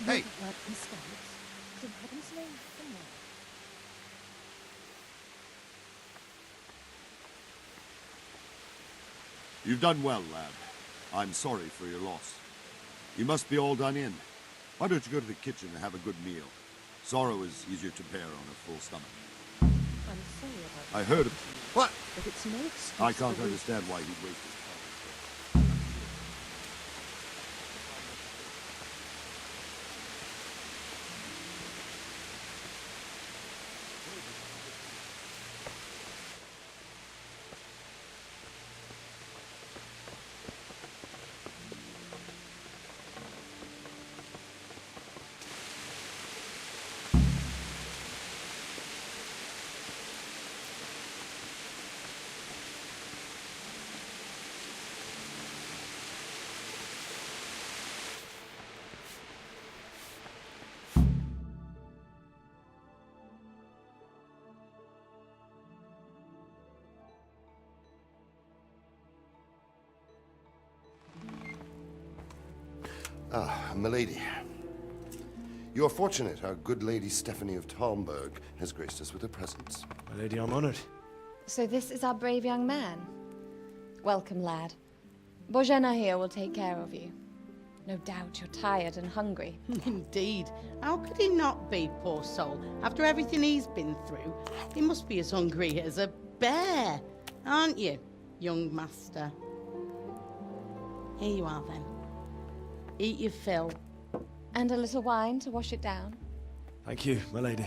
Hey! You've done well, lad. I'm sorry for your loss. You must be all done in. Why don't you go to the kitchen and have a good meal? Sorrow is easier to bear on a full stomach. I'm sorry about I heard of... What? but it's no excuse. I can't for understand why he'd waste his time. Ah, milady. You're fortunate our good lady Stephanie of Talmberg has graced us with her presence. My lady, I'm honored. So this is our brave young man. Welcome, lad. Bojena here will take care of you. No doubt you're tired and hungry. Indeed. How could he not be, poor soul? After everything he's been through, he must be as hungry as a bear. Aren't you, young master? Here you are, then. Eat your fill. And a little wine to wash it down. Thank you, my lady.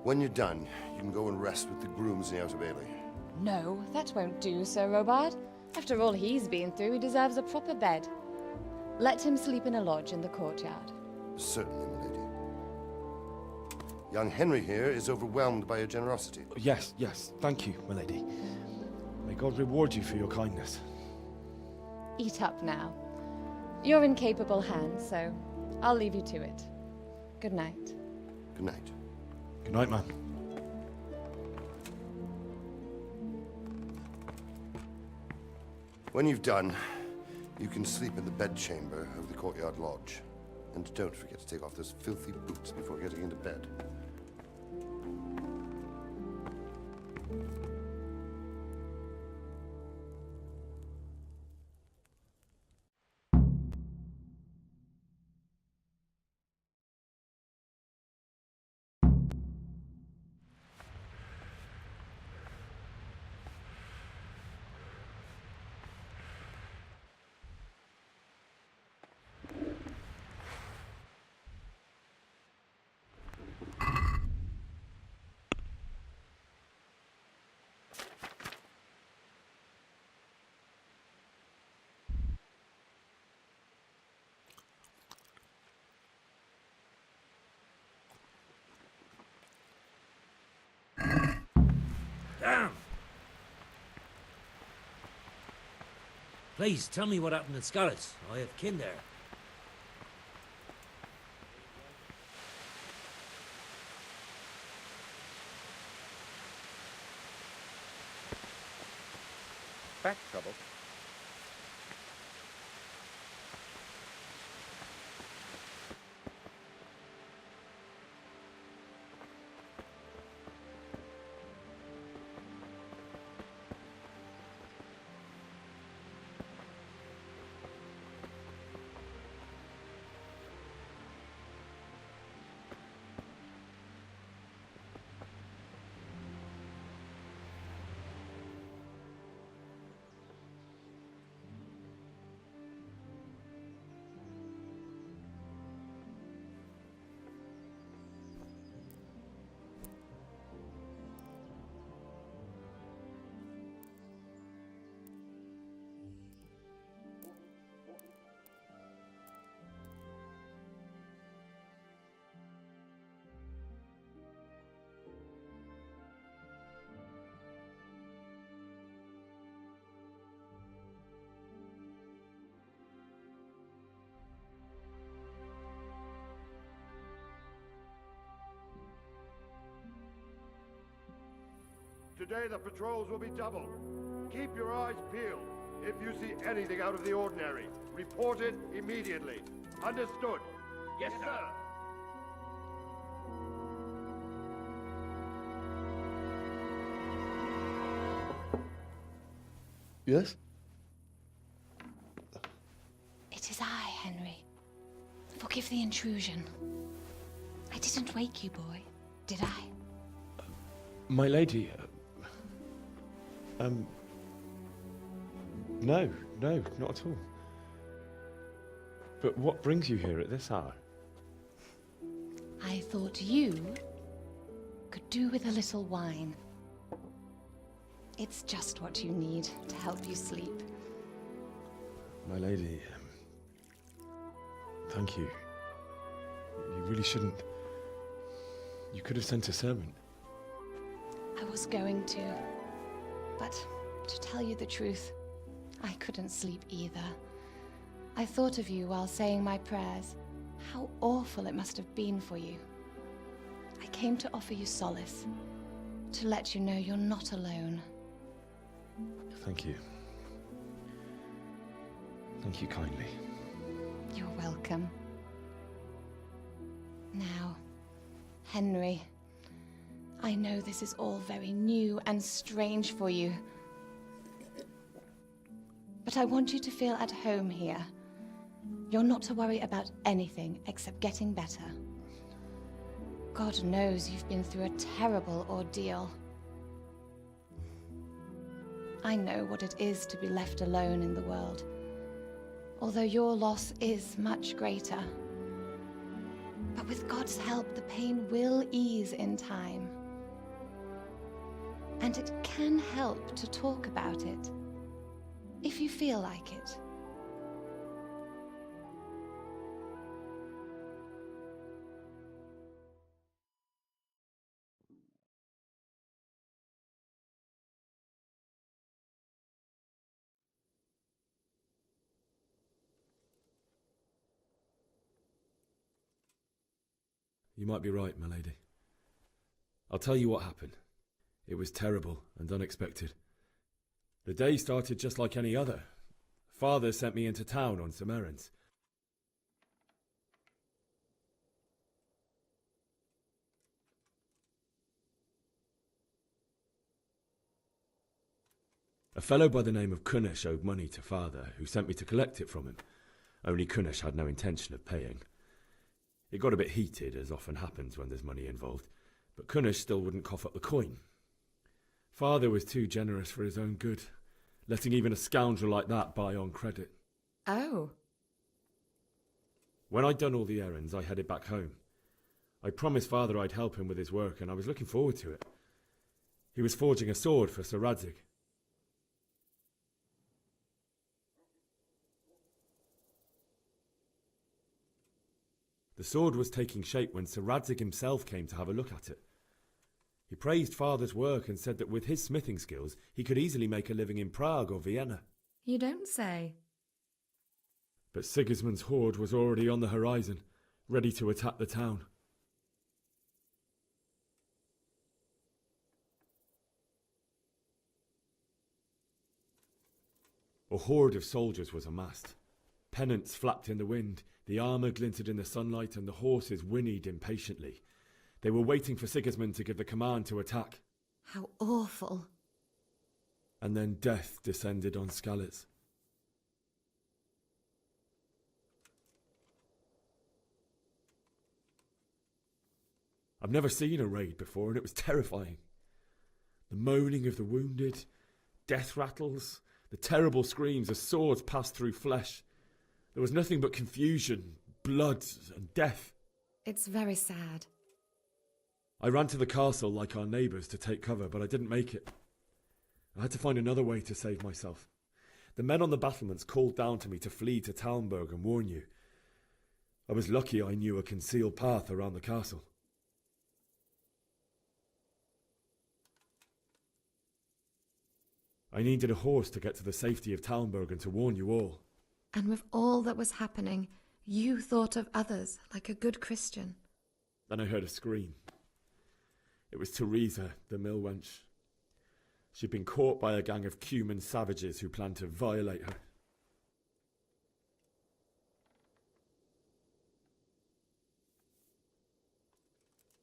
When you're done, you can go and rest with the grooms in the Outer Bailey. No, that won't do, Sir Robard. After all he's been through, he deserves a proper bed. Let him sleep in a lodge in the courtyard. Certainly, milady. Young Henry here is overwhelmed by your generosity. Yes, yes, thank you, my lady. May God reward you for your kindness. Eat up now. You're in capable hands, so I'll leave you to it. Good night. Good night. Good night, man. When you've done, you can sleep in the bedchamber of the courtyard lodge. And don't forget to take off those filthy boots before getting into bed. Damn! Please, tell me what happened in Scarlet's. I have kin there. Back trouble. Today the patrols will be doubled. Keep your eyes peeled. If you see anything out of the ordinary, report it immediately. Understood? Yes, sir. Yes? It is I, Henry. Forgive the intrusion. I didn't wake you, boy, did I? My lady, no, not at all. But what brings you here at this hour? I thought you could do with a little wine. It's just what you need to help you sleep. My lady, thank you. You really shouldn't. You could have sent a servant. I was going to, but to tell you the truth, I couldn't sleep either. I thought of you while saying my prayers. How awful it must have been for you. I came to offer you solace, to let you know you're not alone. Thank you. Thank you kindly. You're welcome. Now, Henry, I know this is all very new and strange for you, but I want you to feel at home here. You're not to worry about anything except getting better. God knows you've been through a terrible ordeal. I know what it is to be left alone in the world, although your loss is much greater. But with God's help, the pain will ease in time. And it can help to talk about it, if you feel like it. You might be right, my lady. I'll tell you what happened. It was terrible and unexpected. The day started just like any other. Father sent me into town on some errands. A fellow by the name of Kunish owed money to Father, who sent me to collect it from him. Only Kunish had no intention of paying. It got a bit heated, as often happens when there's money involved, but Kunish still wouldn't cough up the coin. Father was too generous for his own good, letting even a scoundrel like that buy on credit. Oh. When I'd done all the errands, I headed back home. I promised Father I'd help him with his work, and I was looking forward to it. He was forging a sword for Sir Radzig. The sword was taking shape when Sir Radzig himself came to have a look at it. He praised Father's work and said that with his smithing skills, he could easily make a living in Prague or Vienna. You don't say. But Sigismund's horde was already on the horizon, ready to attack the town. A horde of soldiers was amassed. Pennants flapped in the wind, the armour glinted in the sunlight, and the horses whinnied impatiently. They were waiting for Sigismund to give the command to attack. How awful. And then death descended on Skalitz. I've never seen a raid before, and it was terrifying. The moaning of the wounded, death rattles, the terrible screams as swords passed through flesh. There was nothing but confusion, blood, and death. It's very sad. I ran to the castle like our neighbours to take cover, but I didn't make it. I had to find another way to save myself. The men on the battlements called down to me to flee to Talmberg and warn you. I was lucky I knew a concealed path around the castle. I needed a horse to get to the safety of Talmberg and to warn you all. And with all that was happening, you thought of others like a good Christian. Then I heard a scream. It was Teresa, the mill wench. She'd been caught by a gang of Cuman savages who planned to violate her.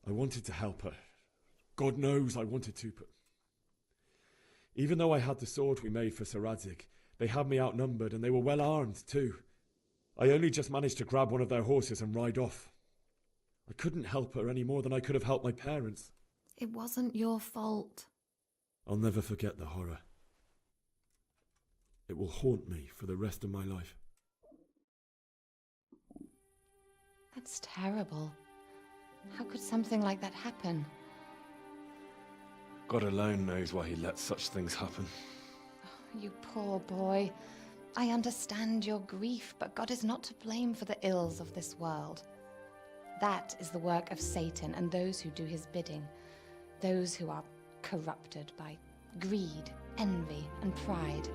I wanted to help her. God knows I wanted to, but even though I had the sword we made for Sir Radzig, they had me outnumbered and they were well armed too. I only just managed to grab one of their horses and ride off. I couldn't help her any more than I could have helped my parents. It wasn't your fault. I'll never forget the horror. It will haunt me for the rest of my life. That's terrible. How could something like that happen? God alone knows why he lets such things happen. You poor boy. I understand your grief, but God is not to blame for the ills of this world. That is the work of Satan and those who do his bidding. Those who are corrupted by greed, envy, and pride.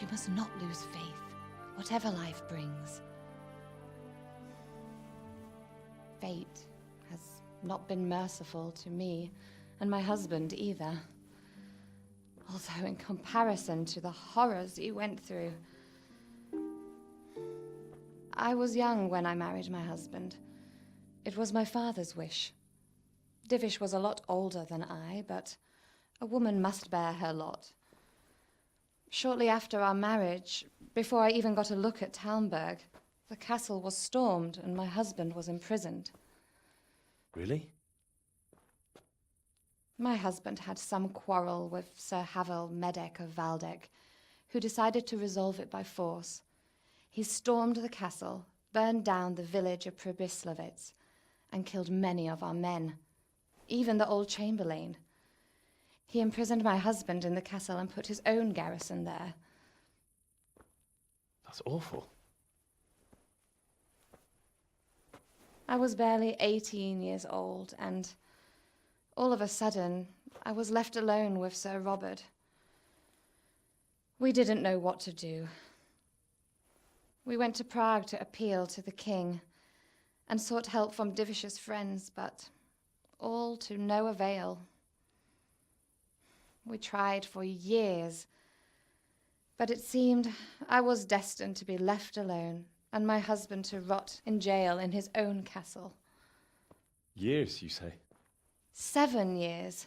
You must not lose faith, whatever life brings. Fate has not been merciful to me, and my husband either. Although in comparison to the horrors you went through. I was young when I married my husband. It was my father's wish. Divish was a lot older than I, but a woman must bear her lot. Shortly after our marriage, before I even got a look at Talmberg, the castle was stormed and my husband was imprisoned. Really? My husband had some quarrel with Sir Havel Medek of Valdek, who decided to resolve it by force. He stormed the castle, burned down the village of Pribyslavitz, and killed many of our men, even the old chamberlain. He imprisoned my husband in the castle and put his own garrison there. That's awful. I was barely 18 years old, and all of a sudden, I was left alone with Sir Robert. We didn't know what to do. We went to Prague to appeal to the king and sought help from Divish's friends, but all to no avail. We tried for years, but it seemed I was destined to be left alone and my husband to rot in jail in his own castle. Years, you say? 7 years.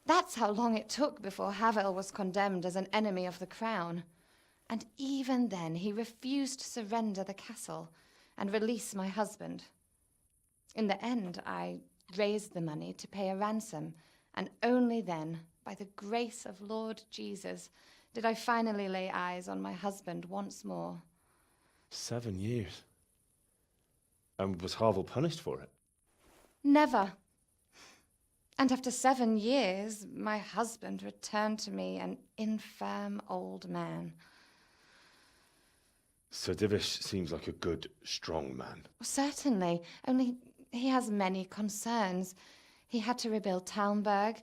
That's how long it took before Havel was condemned as an enemy of the crown. And even then he refused to surrender the castle and release my husband. In the end, I raised the money to pay a ransom, and only then, by the grace of Lord Jesus, did I finally lay eyes on my husband once more. 7 years? And was Havel punished for it? Never. And after 7 years, my husband returned to me an infirm old man. Sir Divish seems like a good, strong man. Certainly, only he has many concerns. He had to rebuild Talmberg.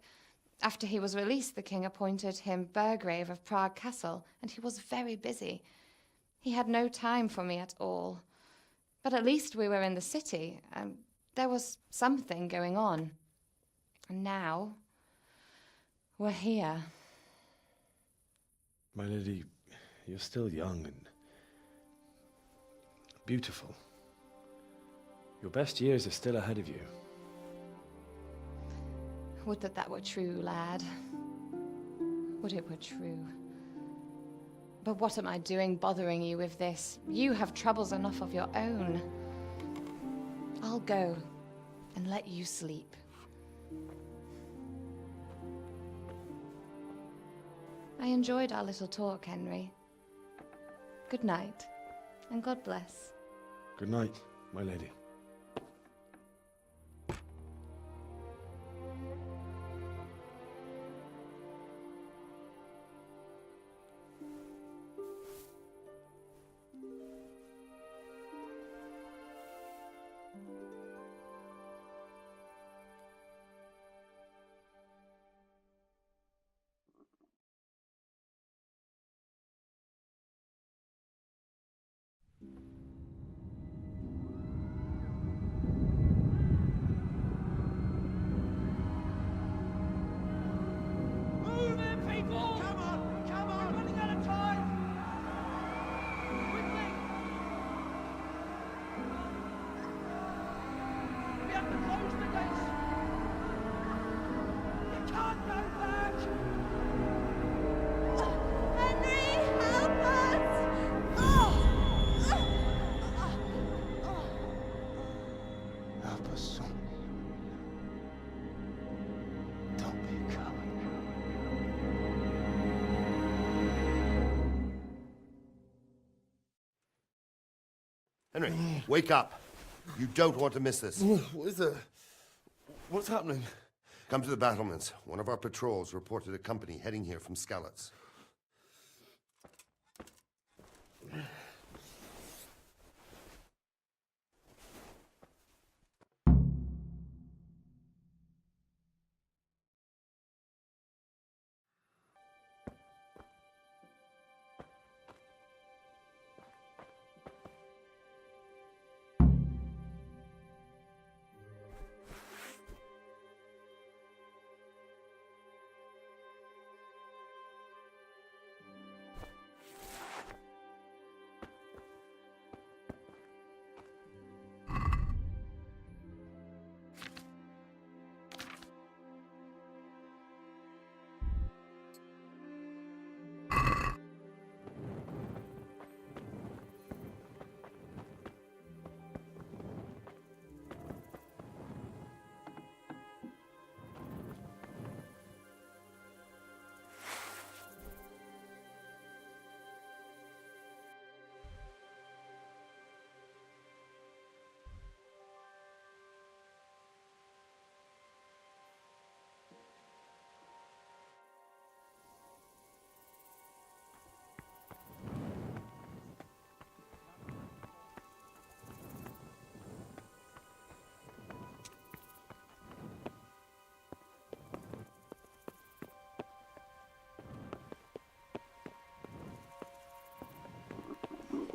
After he was released, the king appointed him Burgrave of Prague Castle, and he was very busy. He had no time for me at all. But at least we were in the city, and there was something going on. And now, we're here. My lady, you're still young and beautiful. Your best years are still ahead of you. Would that that were true, lad. Would it were true. But what am I doing bothering you with this? You have troubles enough of your own. I'll go and let you sleep. I enjoyed our little talk, Henry. Good night, and God bless. Good night, my lady. Henry, wake up. You don't want to miss this. What is it? What's happening? Come to the battlements. One of our patrols reported a company heading here from Skalitz.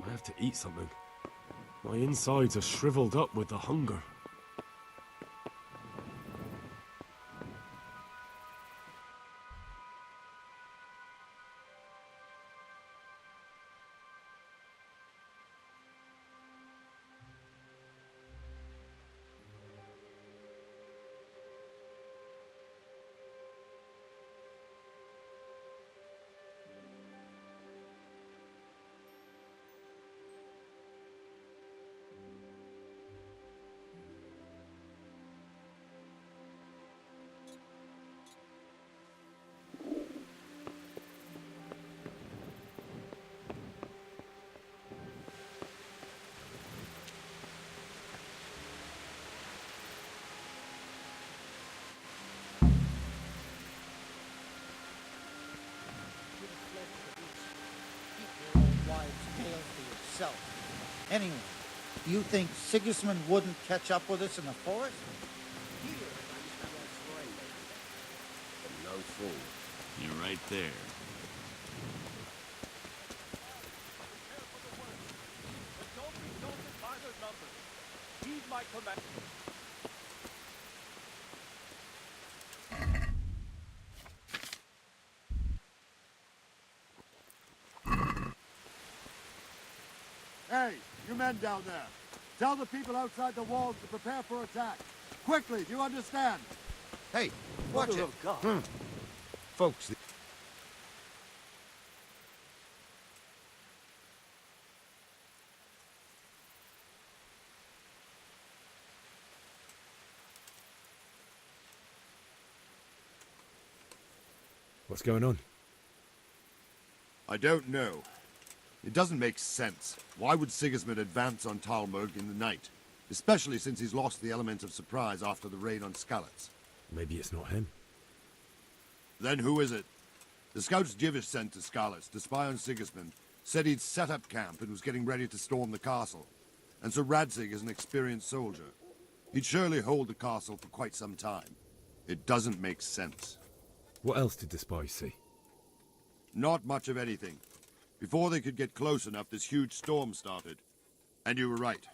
I have to eat something. My insides are shriveled up with the hunger. Anyway, you think Sigismund wouldn't catch up with us in the forest? No fool. You're right there. Heed my command. Hey, you men down there. Tell the people outside the walls to prepare for attack. Quickly, do you understand? Hey, watch Mother it. of God. Folks, What's going on? I don't know. It doesn't make sense. Why would Sigismund advance on Talmberg in the night? Especially since he's lost the element of surprise after the raid on Skalitz. Maybe it's not him. Then who is it? The scouts Jivish sent to Skalitz to spy on Sigismund said he'd set up camp and was getting ready to storm the castle. And Sir Radzig is an experienced soldier. He'd surely hold the castle for quite some time. It doesn't make sense. What else did the spies see? Not much of anything. Before they could get close enough, this huge storm started. And you were right.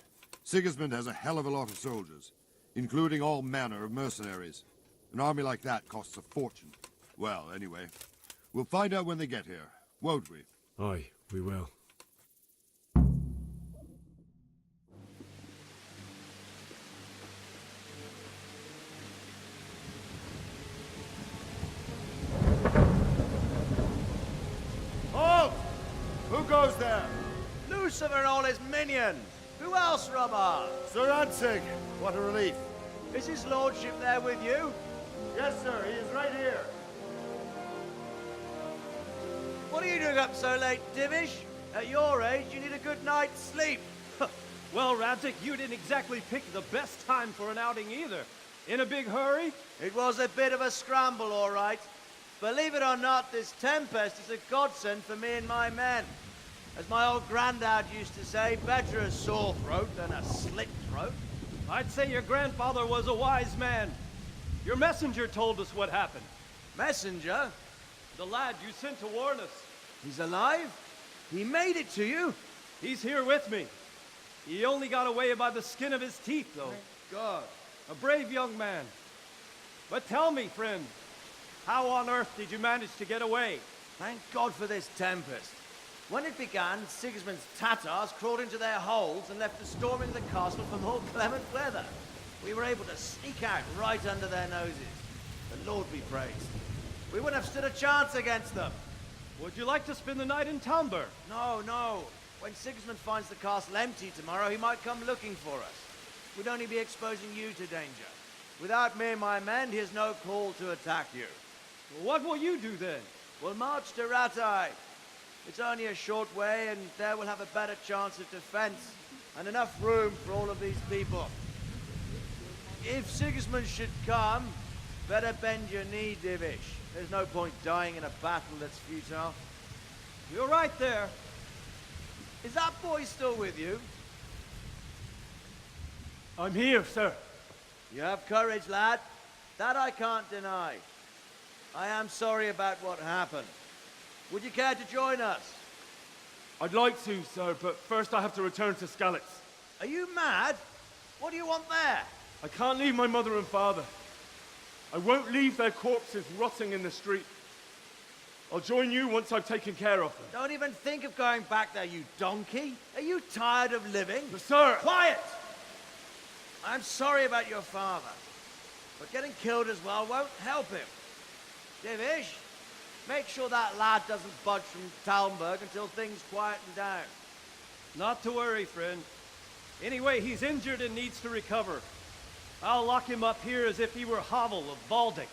Sigismund has a hell of a lot of soldiers, including all manner of mercenaries. An army like that costs a fortune. Well, anyway, we'll find out when they get here, won't we? Aye, we will. Halt! Who goes there? Lucifer and all his minions. Who else, Rubber? Sir Radzig, what a relief. Is his lordship there with you? Yes, sir, he is right here. What are you doing up so late, Divish? At your age, you need a good night's sleep. Well, Radzik, you didn't exactly pick the best time for an outing either. In a big hurry? It was a bit of a scramble, all right. Believe it or not, this tempest is a godsend for me and my men. As my old granddad used to say, better a sore throat than a slit throat. I'd say your grandfather was a wise man. Your messenger told us what happened. Messenger? The lad you sent to warn us. He's alive? He made it to you? He's here with me. He only got away by the skin of his teeth, though. God. A brave young man. But tell me, friend, how on earth did you manage to get away? Thank God for this tempest. When it began, Sigismund's Tatars crawled into their holes and left us storming the castle for more clement weather. We were able to sneak out right under their noses. The Lord be praised. We wouldn't have stood a chance against them. Would you like to spend the night in Tamber? No, no. When Sigismund finds the castle empty tomorrow, he might come looking for us. We'd only be exposing you to danger. Without me and my men, he has no call to attack you. What will you do then? We'll march to Ratai. It's only a short way, and there we'll have a better chance of defense and enough room for all of these people. If Sigismund should come, better bend your knee, Divish. There's no point dying in a battle that's futile. You're right there. Is that boy still with you? I'm here, sir. You have courage, lad. That I can't deny. I am sorry about what happened. Would you care to join us? I'd like to, sir, but first I have to return to Skalitz. Are you mad? What do you want there? I can't leave my mother and father. I won't leave their corpses rotting in the street. I'll join you once I've taken care of them. Don't even think of going back there, you donkey. Are you tired of living? But sir! Quiet! I'm sorry about your father, but getting killed as well won't help him. Divish, make sure that lad doesn't budge from Talmberg until things quieten down. Not to worry, friend. Anyway, he's injured and needs to recover. I'll lock him up here as if he were Havel of Baldic.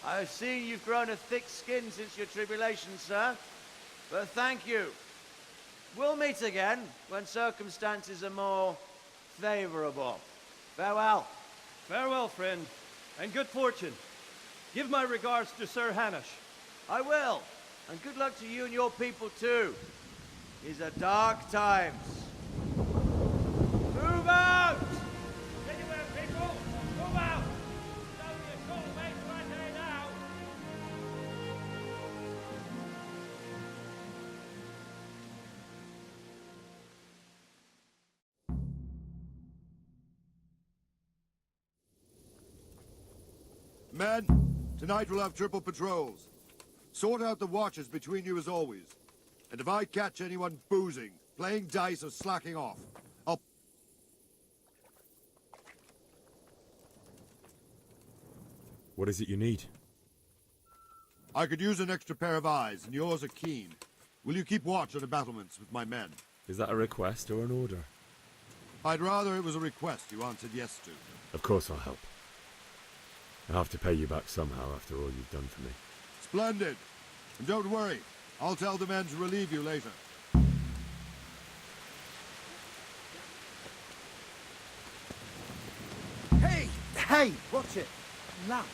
I've seen you've grown a thick skin since your tribulation, sir. But thank you. We'll meet again when circumstances are more favorable. Farewell. Farewell, friend, and good fortune. Give my regards to Sir Hanush. I will. And good luck to you and your people, too. These are dark times. Move out! Anywhere, people! Move out! Don't be a cold mate right there now! Men, tonight we'll have triple patrols. Sort out the watches between you as always. And if I catch anyone boozing, playing dice or slacking off, I'll... What is it you need? I could use an extra pair of eyes, and yours are keen. Will you keep watch on the battlements with my men? Is that a request or an order? I'd rather it was a request you answered yes to. Of course I'll help. I'll have to pay you back somehow after all you've done for me. Splendid. And don't worry, I'll tell the men to relieve you later. Hey! Hey! Watch it! Loud!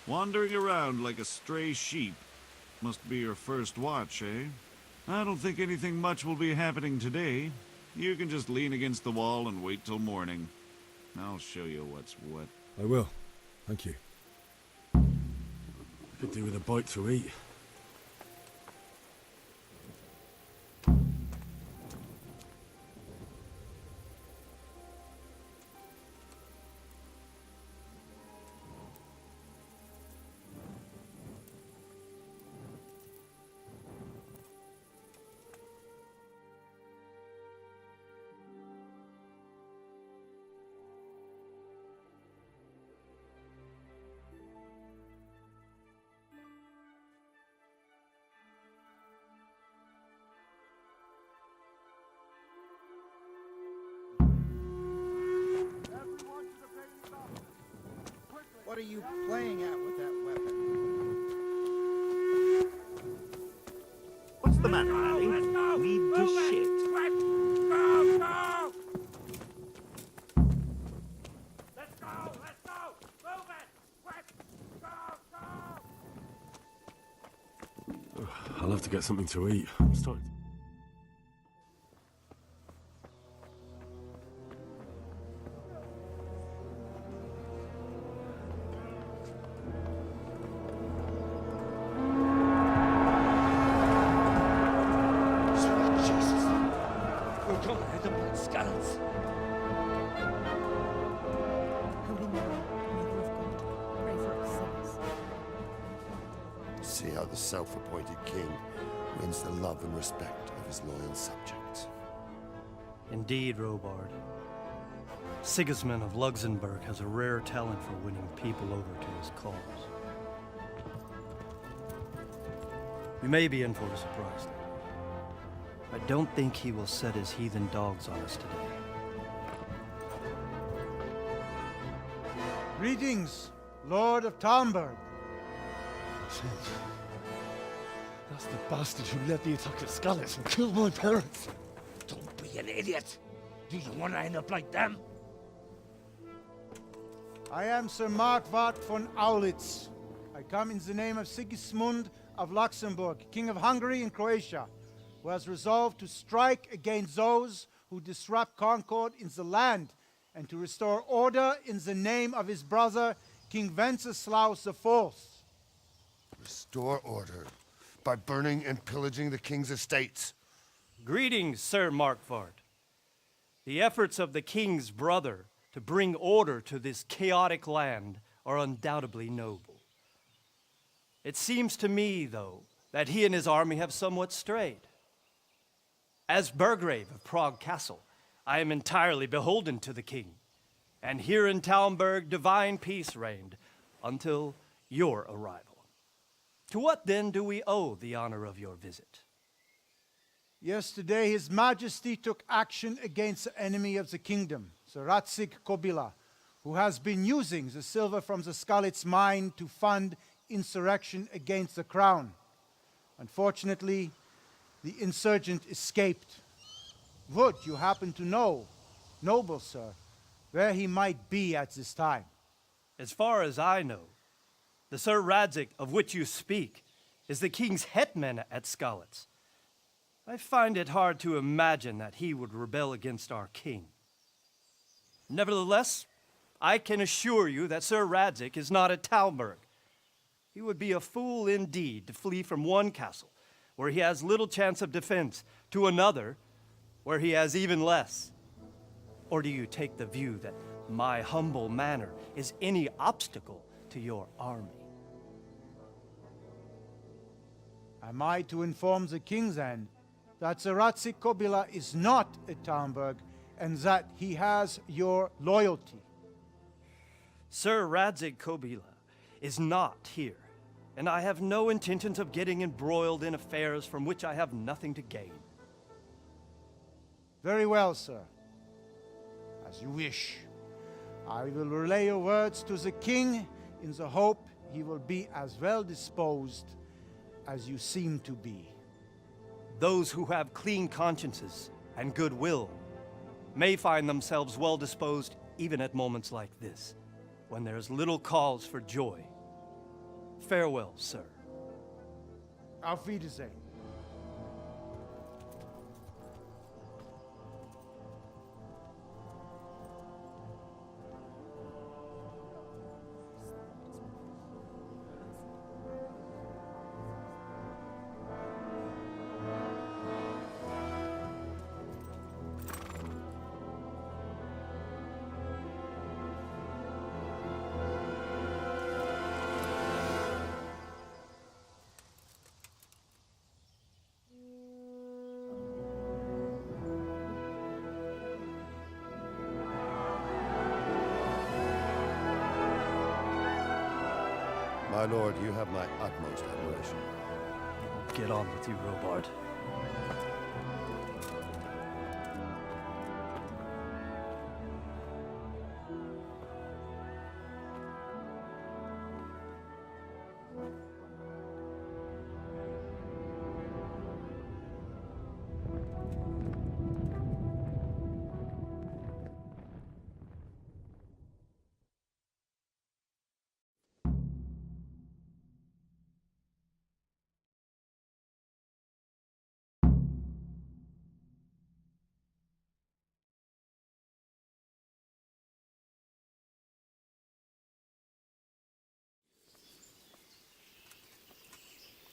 Wandering around like a stray sheep. Must be your first watch, eh? I don't think anything much will be happening today. You can just lean against the wall and wait till morning. I'll show you what's what. I will. Thank you. Could do with a bite to eat. What are you playing at with that weapon? What's the matter, Harry? Need to shit. Go, go! Let's go! Let's go! Move it! Quick! Go, go! I'll have to get something to eat. I'm starting to... See how the self-appointed king wins the love and respect of his loyal subjects. Indeed, Robard. Sigismund of Luxembourg has a rare talent for winning people over to his cause. We may be in for a surprise, though. I don't think he will set his heathen dogs on us today. Greetings, Lord of Talmberg. That's the bastard who led the attack at Scarlet and killed my parents. Don't be an idiot. Do you want to end up like them? I am Sir Markwart von Aulitz. I come in the name of Sigismund of Luxembourg, King of Hungary and Croatia, who has resolved to strike against those who disrupt concord in the land and to restore order in the name of his brother, King Wenceslaus IV. Restore order by burning and pillaging the king's estates. Greetings, Sir Markwart. The efforts of the king's brother to bring order to this chaotic land are undoubtedly noble. It seems to me, though, that he and his army have somewhat strayed. As Burgrave of Prague Castle, I am entirely beholden to the king, and here in Talmberg divine peace reigned until your arrival. To what then do we owe the honor of your visit? Yesterday, His Majesty took action against the enemy of the kingdom, Sir Radzig Kobyla, who has been using the silver from the Skalitz mine to fund insurrection against the crown. Unfortunately, the insurgent escaped. Would you happen to know, noble sir, where he might be at this time? As far as I know, the Sir Radzig of which you speak is the king's hetman at Skalitz. I find it hard to imagine that he would rebel against our king. Nevertheless, I can assure you that Sir Radzig is not at Talmberg. He would be a fool indeed to flee from one castle, where he has little chance of defense, to another, where he has even less. Or do you take the view that my humble manner is any obstacle to your army? Am I to inform the king then that Sir Radzig Kobyla is not at Talmberg and that he has your loyalty? Sir Radzig Kobyla is not here, and I have no intentions of getting embroiled in affairs from which I have nothing to gain. Very well, sir. As you wish. I will relay your words to the king in the hope he will be as well disposed as you seem to be. Those who have clean consciences and goodwill may find themselves well disposed even at moments like this, when there's little cause for joy. Farewell, sir. Auf Wiedersehen. My lord, you have my utmost admiration. Get on with you, Robard.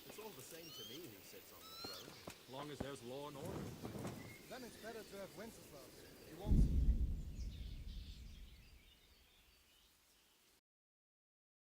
It's all the same to me who sits on the throne, as long as there's law and order. Then it's better to have Wenceslas. He won't